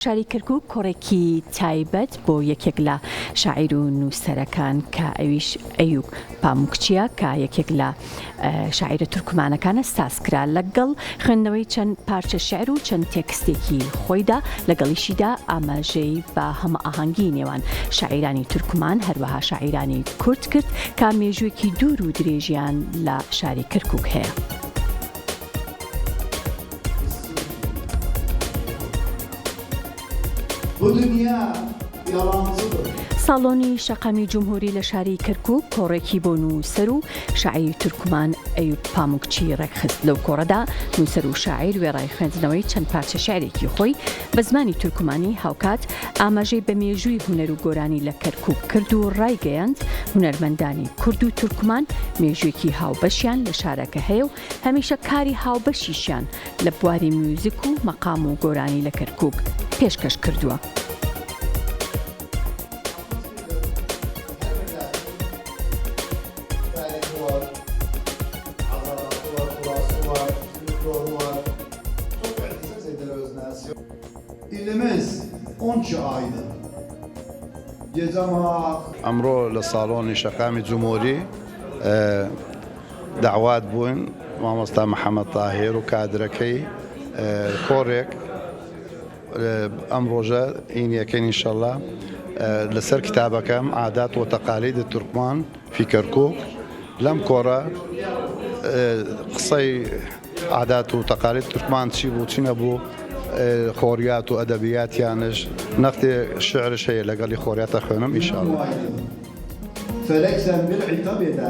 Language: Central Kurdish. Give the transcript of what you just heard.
شاری کەرکووک کۆڕێکی تایبەت بۆ یەکێک لە شاعیر و نووسەرەکان کە ئەویش ئەیوب پاموکچیە کە یەکێک لە شاعیرە تورکمانەکانە سازکرا لەگەڵ خوێندنەوەی چەند پارچە شێعر و چەند تێکستێکی خۆیدا لەگەڵیشیدا ئاماژەی بە هەمئاهەنگی نێوان شاعیرانی تورکمان هەروەها شاعیرانی کورد کرد کە مێژوویەکی دوور و درێژیان لە شاری کەرکووک هەیە. ساڵۆنی شەقامی جمهوری لە شاری کەرکووک کۆڕێکی بۆ نووسەر و شاعیری تورکمان ئەیوب پاموکچی ڕێکخست. لەو کۆڕەدا نووسەر و شاعیر وێڕای خوێندنەوەی چەند پارچە شێعرێکی خۆی بە زمانی تورکمانی هاوکات ئاماژەی بە مێژووی هونەر و گۆرانی لە کەرکووک کرد و ڕایگەیاند هونەرمەندانی کورد و تورکمان مێژوویەکی هاوبەشیان لە شارەکە هەیە و هەمیشە کاری هاوبەشیشیان لە بواری میوزیک و مەقام و گۆرانی لە کەرکووک پێشکەش کردووە. ئەمڕۆ لە ساڵۆنی شەقامی جمهوری داوات بوون مامۆستا محەممەد تاهیر و کادرەکەی کۆڕێک ئەم ڕۆژە ئینیەکەین ئینشەڵڵا لەسەر کتابەکەم عادات و تەقالید تورکمان فی کەرکووک. لەم کۆڕە قسەی عادات و تەقالید تورکمان چی بوو چی نەبوو، خۆریات و ئەدەبیاتیانش نەختێ شعرش هەیە لەگەڵی خۆریاتە خوێنم ئینشاءڵڵا. فلەکسەن بالعیتەبێدا